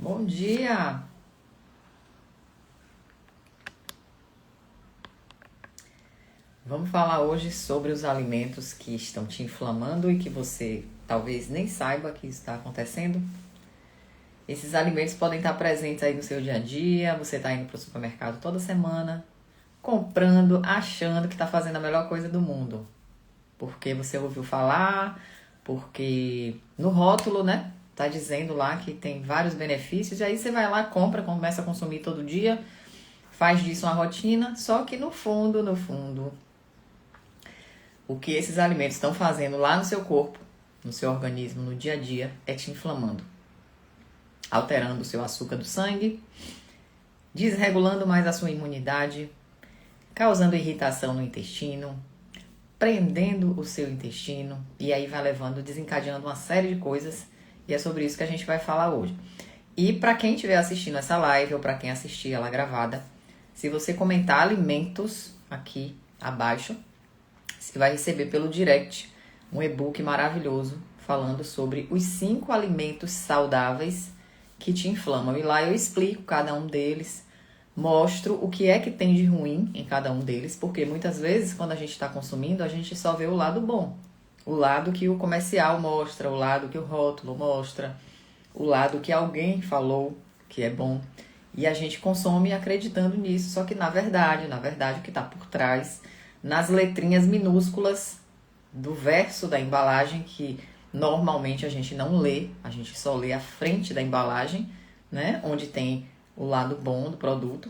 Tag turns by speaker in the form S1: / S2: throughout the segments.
S1: Bom dia! Vamos falar hoje sobre os alimentos que estão te inflamando e que você talvez nem saiba que isso está acontecendo. Esses alimentos podem estar presentes aí no seu dia a dia, você está indo para o supermercado toda semana, comprando, achando que está fazendo a melhor coisa do mundo. Porque você ouviu falar, porque no rótulo, né? Tá dizendo lá que tem vários benefícios, e aí você vai lá, compra, começa a consumir todo dia, faz disso uma rotina, só que no fundo, o que esses alimentos estão fazendo lá no seu corpo, no seu organismo, no dia a dia, é te inflamando, alterando o seu açúcar do sangue, desregulando mais a sua imunidade, causando irritação no intestino, prendendo o seu intestino, e aí vai levando, desencadeando uma série de coisas, e é sobre isso que a gente vai falar hoje. E para quem estiver assistindo essa live, ou para quem assistir ela gravada, se você comentar alimentos aqui abaixo, você vai receber pelo direct um e-book maravilhoso falando sobre os 5 alimentos saudáveis que te inflamam. E lá eu explico cada um deles, mostro o que é que tem de ruim em cada um deles, porque muitas vezes quando a gente está consumindo, a gente só vê o lado bom. O lado que o comercial mostra, o lado que o rótulo mostra, o lado que alguém falou que é bom. E a gente consome acreditando nisso, só que na verdade o que está por trás, nas letrinhas minúsculas do verso da embalagem, que normalmente a gente não lê, a gente só lê a frente da embalagem, né? Onde tem o lado bom do produto.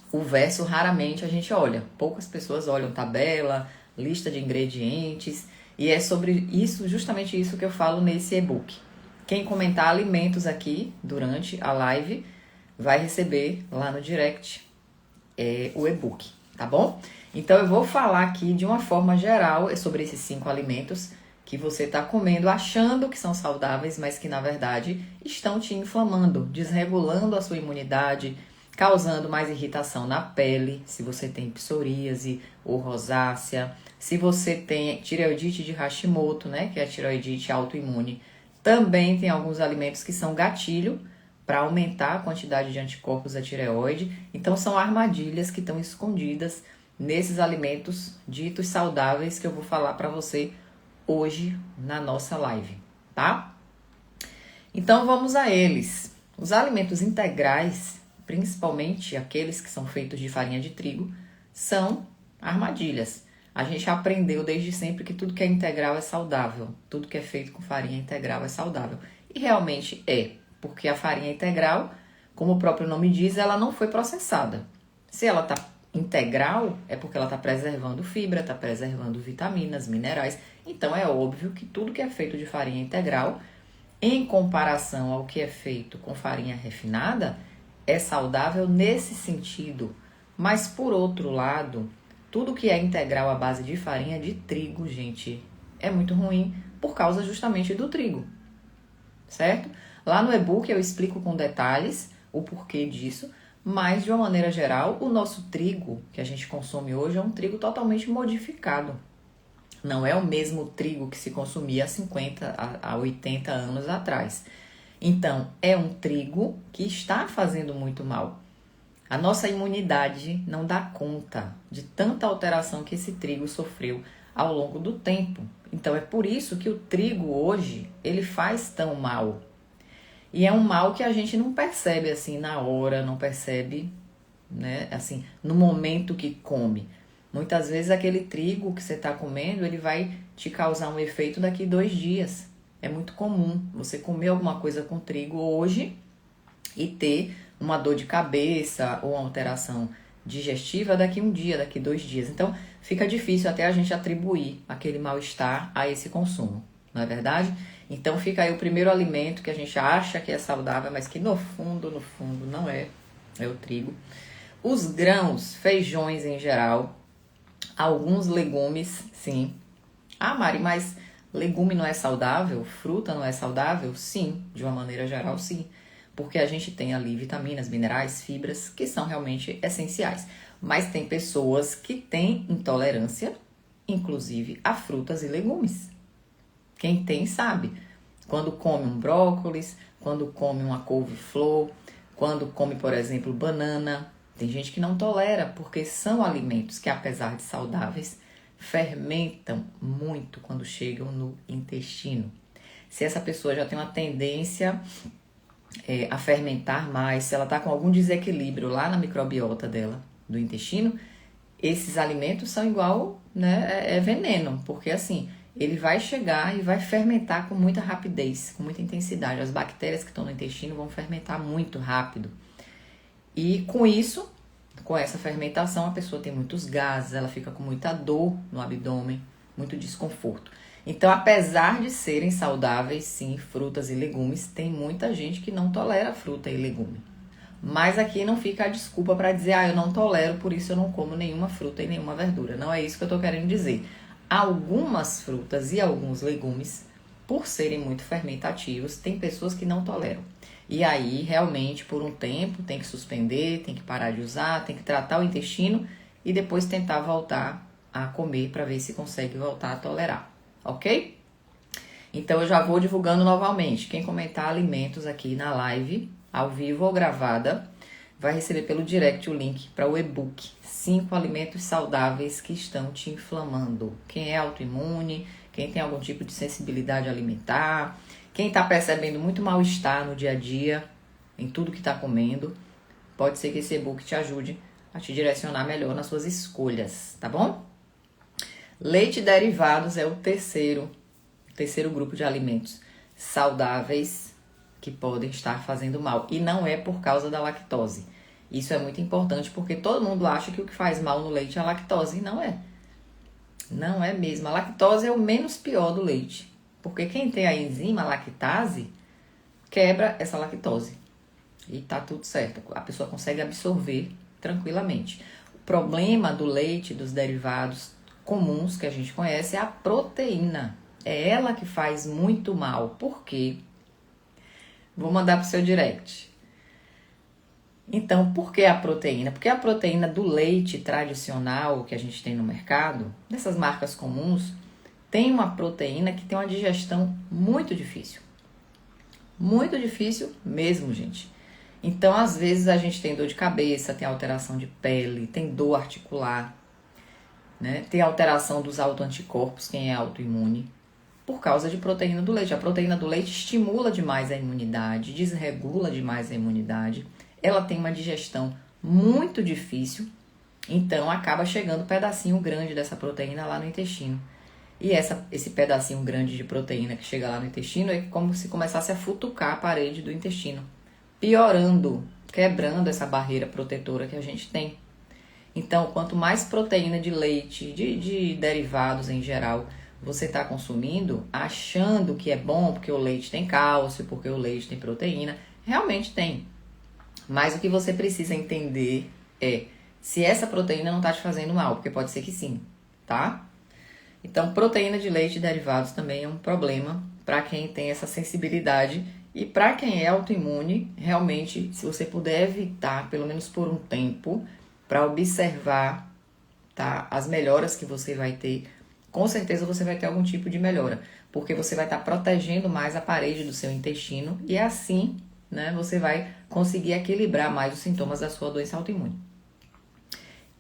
S1: O verso raramente a gente olha, poucas pessoas olham tabela, lista de ingredientes, e é sobre isso, justamente isso que eu falo nesse e-book. Quem comentar alimentos aqui durante a live vai receber lá no direct o e-book, tá bom? Então eu vou falar aqui de uma forma geral sobre esses 5 alimentos que você está comendo achando que são saudáveis, mas que na verdade estão te inflamando, desregulando a sua imunidade, causando mais irritação na pele, se você tem psoríase ou rosácea, se você tem tireoidite de Hashimoto, né, que é a tireoidite autoimune. Também tem alguns alimentos que são gatilho para aumentar a quantidade de anticorpos da tireoide. Então são armadilhas que estão escondidas nesses alimentos ditos saudáveis que eu vou falar para você hoje na nossa live, tá? Então vamos a eles. Os alimentos integrais, principalmente aqueles que são feitos de farinha de trigo, são armadilhas. A gente aprendeu desde sempre que tudo que é integral é saudável, tudo que é feito com farinha integral é saudável. E realmente é, porque a farinha integral, como o próprio nome diz, ela não foi processada. Se ela está integral, é porque ela está preservando fibra, está preservando vitaminas, minerais. Então é óbvio que tudo que é feito de farinha integral, em comparação ao que é feito com farinha refinada, é saudável nesse sentido. Mas por outro lado, tudo que é integral à base de farinha de trigo, gente, é muito ruim por causa justamente do trigo, certo? Lá no e-book eu explico com detalhes o porquê disso, mas de uma maneira geral, o nosso trigo que a gente consome hoje é um trigo totalmente modificado. Não é o mesmo trigo que se consumia há 50 a 80 anos atrás. Então, é um trigo que está fazendo muito mal. A nossa imunidade não dá conta de tanta alteração que esse trigo sofreu ao longo do tempo. Então, é por isso que o trigo hoje, ele faz tão mal. E é um mal que a gente não percebe assim na hora, não percebe, né, assim, no momento que come. Muitas vezes aquele trigo que você está comendo, ele vai te causar um efeito daqui 2 dias. É muito comum você comer alguma coisa com trigo hoje e ter uma dor de cabeça ou uma alteração digestiva daqui 1 dia, daqui 2 dias. Então, fica difícil até a gente atribuir aquele mal-estar a esse consumo, não é verdade? Então, fica aí o primeiro alimento que a gente acha que é saudável, mas que no fundo não é. É o trigo. Os grãos, feijões em geral, alguns legumes, sim. Ah, Mari, mas legume não é saudável? Fruta não é saudável? Sim, de uma maneira geral, sim. Porque a gente tem ali vitaminas, minerais, fibras, que são realmente essenciais. Mas tem pessoas que têm intolerância, inclusive, a frutas e legumes. Quem tem sabe. quando come um brócolis, quando come uma couve-flor, quando come, por exemplo, banana. Tem gente que não tolera, porque são alimentos que, apesar de saudáveis, fermentam muito quando chegam no intestino. Se essa pessoa já tem uma tendência a fermentar mais, se ela está com algum desequilíbrio lá na microbiota dela, do intestino, esses alimentos são igual, né, é veneno, porque assim, ele vai chegar e vai fermentar com muita rapidez, com muita intensidade. As bactérias que estão no intestino vão fermentar muito rápido. E com isso, com essa fermentação, a pessoa tem muitos gases, ela fica com muita dor no abdômen, muito desconforto. Então, apesar de serem saudáveis, sim, frutas e legumes, tem muita gente que não tolera fruta e legume. Mas aqui não fica a desculpa para dizer, eu não tolero, por isso eu não como nenhuma fruta e nenhuma verdura. Não é isso que eu estou querendo dizer. Algumas frutas e alguns legumes, por serem muito fermentativos, tem pessoas que não toleram. E aí, realmente, por um tempo, tem que suspender, tem que parar de usar, tem que tratar o intestino e depois tentar voltar a comer para ver se consegue voltar a tolerar. Ok? Então eu já vou divulgando novamente. Quem comentar alimentos aqui na live, ao vivo ou gravada, vai receber pelo direct o link para o e-book 5 alimentos saudáveis que estão te inflamando. Quem é autoimune, quem tem algum tipo de sensibilidade alimentar, quem está percebendo muito mal-estar no dia a dia, em tudo que está comendo, pode ser que esse e-book te ajude a te direcionar melhor nas suas escolhas, tá bom? Leite e derivados é o terceiro grupo de alimentos saudáveis que podem estar fazendo mal. E não é por causa da lactose. Isso é muito importante porque todo mundo acha que o que faz mal no leite é a lactose. E não é. Não é mesmo. A lactose é o menos pior do leite. Porque quem tem a enzima lactase quebra essa lactose. E tá tudo certo. A pessoa consegue absorver tranquilamente. O problema do leite, dos derivados comuns que a gente conhece, é a proteína. É ela que faz muito mal. Por quê? Vou mandar pro seu direct. Então, por que a proteína? Porque a proteína do leite tradicional que a gente tem no mercado, dessas marcas comuns, tem uma proteína que tem uma digestão muito difícil. Muito difícil mesmo, gente. Então, às vezes, a gente tem dor de cabeça, tem alteração de pele, tem dor articular, né? Tem alteração dos autoanticorpos, quem é autoimune, por causa de proteína do leite. A proteína do leite estimula demais a imunidade, desregula demais a imunidade. Ela tem uma digestão muito difícil, então acaba chegando um pedacinho grande dessa proteína lá no intestino. E esse pedacinho grande de proteína que chega lá no intestino é como se começasse a futucar a parede do intestino, piorando, quebrando essa barreira protetora que a gente tem. Então, quanto mais proteína de leite, de derivados em geral, você está consumindo, achando que é bom porque o leite tem cálcio, porque o leite tem proteína, realmente tem. Mas o que você precisa entender é se essa proteína não está te fazendo mal, porque pode ser que sim, tá? Então, proteína de leite e derivados também é um problema para quem tem essa sensibilidade. E para quem é autoimune, realmente, se você puder evitar, pelo menos por um tempo, para observar, tá, as melhoras que você vai ter, com certeza você vai ter algum tipo de melhora, porque você vai estar protegendo mais a parede do seu intestino e assim, né, você vai conseguir equilibrar mais os sintomas da sua doença autoimune.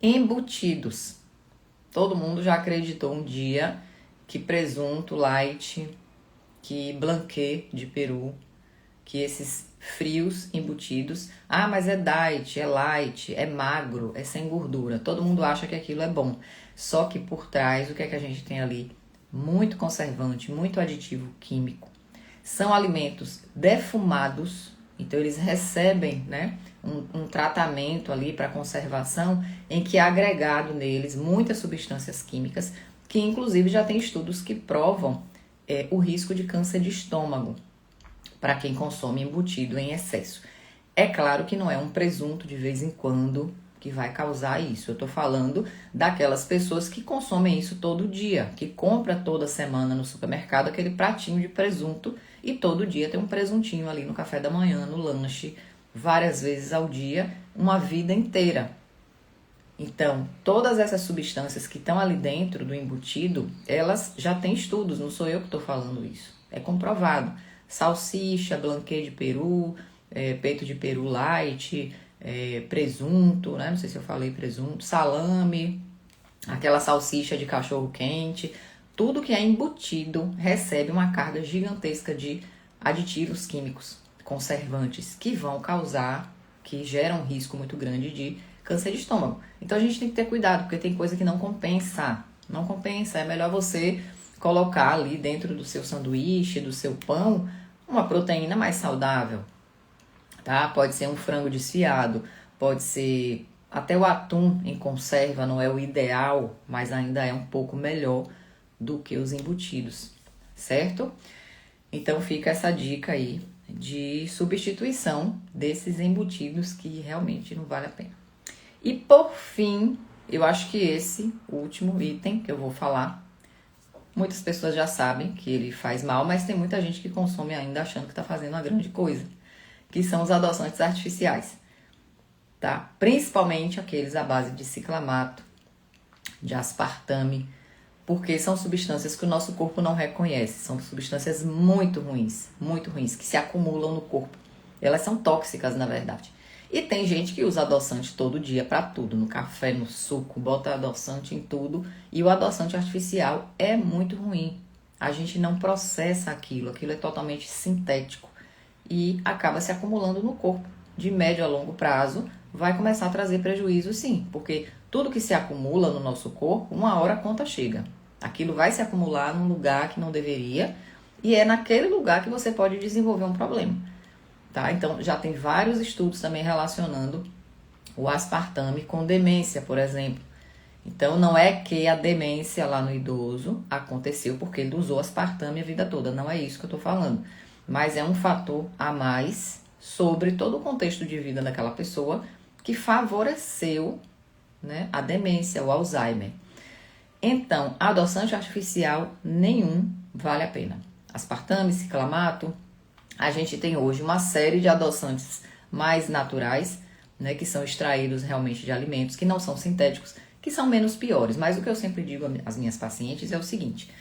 S1: Embutidos. Todo mundo já acreditou um dia que presunto, light, que blanquê de peru, que esses frios embutidos, mas é diet, é light, é magro, é sem gordura. Todo mundo acha que aquilo é bom. Só que por trás, o que é que a gente tem ali? Muito conservante, muito aditivo químico. São alimentos defumados, então eles recebem, né, um tratamento ali para conservação em que é agregado neles muitas substâncias químicas, que inclusive já tem estudos que provam o risco de câncer de estômago para quem consome embutido em excesso. É claro que não é um presunto de vez em quando que vai causar isso. Eu tô falando daquelas pessoas que consomem isso todo dia, que compra toda semana no supermercado aquele pratinho de presunto e todo dia tem um presuntinho ali no café da manhã, no lanche, várias vezes ao dia, uma vida inteira. Então, todas essas substâncias que estão ali dentro do embutido, elas já têm estudos, não sou eu que estou falando isso, é comprovado. salsicha, blanquê de peru, peito de peru light, presunto, né? Não sei se eu falei presunto, salame, aquela salsicha de cachorro quente. Tudo que é embutido recebe uma carga gigantesca de aditivos químicos, conservantes, que geram um risco muito grande de câncer de estômago. Então a gente tem que ter cuidado, porque tem coisa que não compensa. Não compensa, é melhor você colocar ali dentro do seu sanduíche, do seu pão, uma proteína mais saudável, tá? Pode ser um frango desfiado, pode ser até o atum em conserva, não é o ideal, mas ainda é um pouco melhor do que os embutidos, certo? Então fica essa dica aí de substituição desses embutidos que realmente não vale a pena. E por fim, eu acho que esse último item que eu vou falar, muitas pessoas já sabem que ele faz mal, mas tem muita gente que consome ainda achando que está fazendo uma grande coisa, que são os adoçantes artificiais, tá? Principalmente aqueles à base de ciclamato, de aspartame, porque são substâncias que o nosso corpo não reconhece, são substâncias muito ruins, que se acumulam no corpo. Elas são tóxicas, na verdade. E tem gente que usa adoçante todo dia para tudo, no café, no suco, bota adoçante em tudo, e o adoçante artificial é muito ruim. A gente não processa aquilo é totalmente sintético e acaba se acumulando no corpo. De médio a longo prazo, vai começar a trazer prejuízo sim, porque tudo que se acumula no nosso corpo, uma hora a conta chega. Aquilo vai se acumular num lugar que não deveria e é naquele lugar que você pode desenvolver um problema, tá? Então, já tem vários estudos também relacionando o aspartame com demência, por exemplo. Então, não é que a demência lá no idoso aconteceu porque ele usou aspartame a vida toda, não é isso que eu tô falando. Mas é um fator a mais sobre todo o contexto de vida daquela pessoa que favoreceu, né, a demência, o Alzheimer. Então, adoçante artificial nenhum vale a pena. Aspartame, ciclamato, a gente tem hoje uma série de adoçantes mais naturais, né, que são extraídos realmente de alimentos, que não são sintéticos, que são menos piores. Mas o que eu sempre digo às minhas pacientes é o seguinte: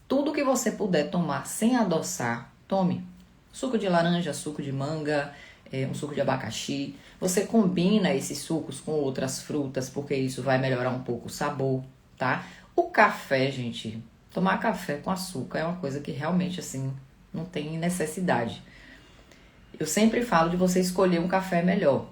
S1: tudo que você puder tomar sem adoçar, tome. Suco de laranja, suco de manga, um suco de abacaxi. Você combina esses sucos com outras frutas, porque isso vai melhorar um pouco o sabor, tá? O café, gente, tomar café com açúcar é uma coisa que realmente, assim, não tem necessidade. Eu sempre falo de você escolher um café melhor.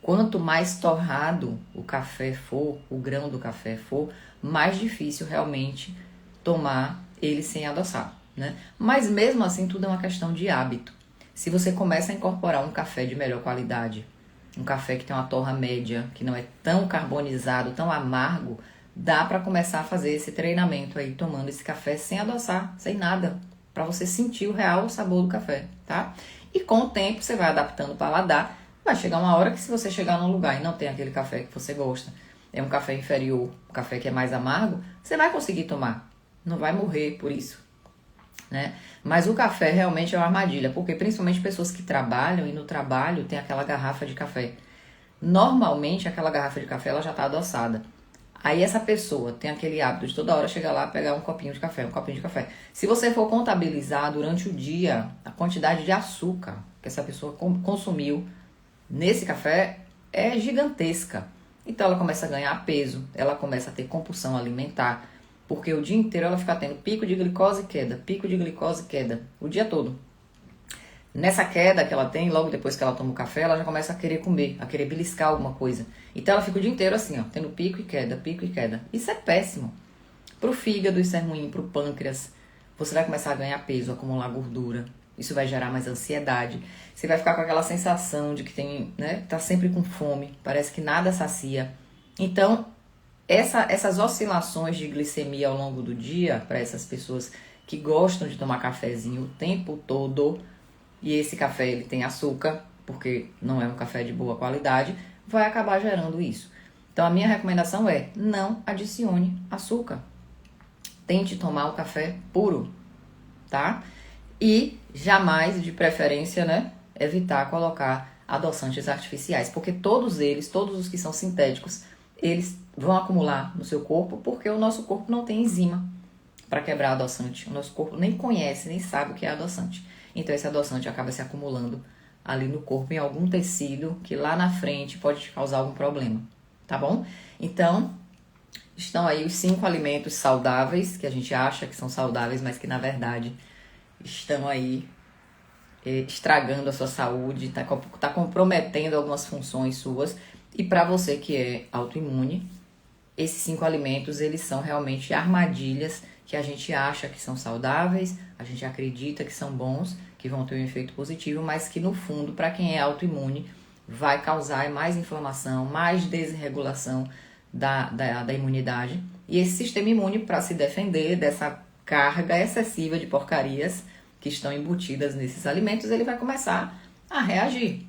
S1: Quanto mais torrado o café for, o grão do café for, mais difícil realmente tomar ele sem adoçar, né? Mas mesmo assim, tudo é uma questão de hábito. Se você começa a incorporar um café de melhor qualidade, um café que tem uma torra média, que não é tão carbonizado, tão amargo, dá para começar a fazer esse treinamento aí, tomando esse café sem adoçar, sem nada, para você sentir o real sabor do café, tá? E com o tempo você vai adaptando o paladar, vai chegar uma hora que se você chegar num lugar e não tem aquele café que você gosta, é um café inferior, um café que é mais amargo, você vai conseguir tomar, não vai morrer por isso, né? Mas o café realmente é uma armadilha, porque principalmente pessoas que trabalham e no trabalho tem aquela garrafa de café. Normalmente aquela garrafa de café ela já está adoçada. Aí essa pessoa tem aquele hábito de toda hora chegar lá, pegar um copinho de café, um copinho de café. Se você for contabilizar durante o dia a quantidade de açúcar que essa pessoa consumiu nesse café, é gigantesca. Então ela começa a ganhar peso, ela começa a ter compulsão alimentar, porque o dia inteiro ela fica tendo pico de glicose e queda, o dia todo. Nessa queda que ela tem, logo depois que ela toma o café, ela já começa a querer comer, a querer beliscar alguma coisa. Então ela fica o dia inteiro assim, ó, tendo pico e queda, pico e queda. Isso é péssimo. Pro fígado isso é ruim, pro pâncreas. Você vai começar a ganhar peso, acumular gordura. Isso vai gerar mais ansiedade. Você vai ficar com aquela sensação de que tem, né, tá sempre com fome, parece que nada sacia. Então, essas oscilações de glicemia ao longo do dia, para essas pessoas que gostam de tomar cafezinho o tempo todo, e esse café ele tem açúcar, porque não é um café de boa qualidade, vai acabar gerando isso. Então a minha recomendação é: não adicione açúcar. Tente tomar o café puro, tá? E jamais, de preferência, né, evitar colocar adoçantes artificiais, porque todos os que são sintéticos, eles vão acumular no seu corpo, porque o nosso corpo não tem enzima para quebrar adoçante. O nosso corpo nem conhece, nem sabe o que é adoçante. Então esse adoçante acaba se acumulando ali no corpo, em algum tecido, que lá na frente pode te causar algum problema, tá bom? Então, estão aí os 5 alimentos saudáveis, que a gente acha que são saudáveis, mas que na verdade estão aí estragando a sua saúde, tá comprometendo algumas funções suas. E para você que é autoimune, esses 5 alimentos, eles são realmente armadilhas que a gente acha que são saudáveis, a gente acredita que são bons, que vão ter um efeito positivo, mas que no fundo, para quem é autoimune, vai causar mais inflamação, mais desregulação da imunidade. E esse sistema imune, para se defender dessa carga excessiva de porcarias que estão embutidas nesses alimentos, ele vai começar a reagir.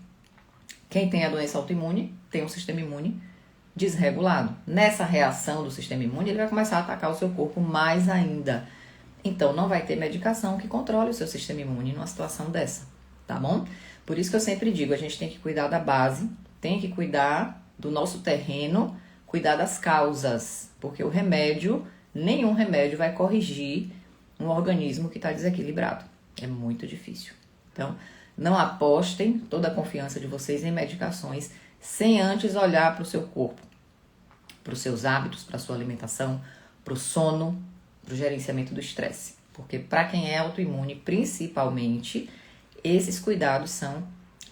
S1: Quem tem a doença autoimune tem um sistema imune desregulado. Nessa reação do sistema imune, ele vai começar a atacar o seu corpo mais ainda. Então, não vai ter medicação que controle o seu sistema imune numa situação dessa, tá bom? Por isso que eu sempre digo, a gente tem que cuidar da base, tem que cuidar do nosso terreno, cuidar das causas, porque o remédio, nenhum remédio vai corrigir um organismo que está desequilibrado. É muito difícil. Então, não apostem toda a confiança de vocês em medicações sem antes olhar para o seu corpo, para os seus hábitos, para a sua alimentação, para o sono, para o gerenciamento do estresse. Porque para quem é autoimune, principalmente, esses cuidados são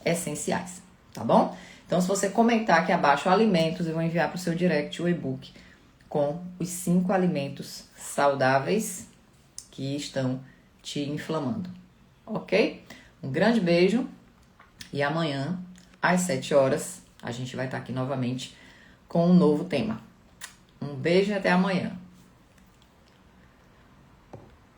S1: essenciais, tá bom? Então, se você comentar aqui abaixo alimentos, eu vou enviar para o seu direct o e-book com os 5 alimentos saudáveis que estão te inflamando, ok? Um grande beijo e amanhã, às 7 horas, a gente vai estar aqui novamente com um novo tema. Um beijo e até amanhã.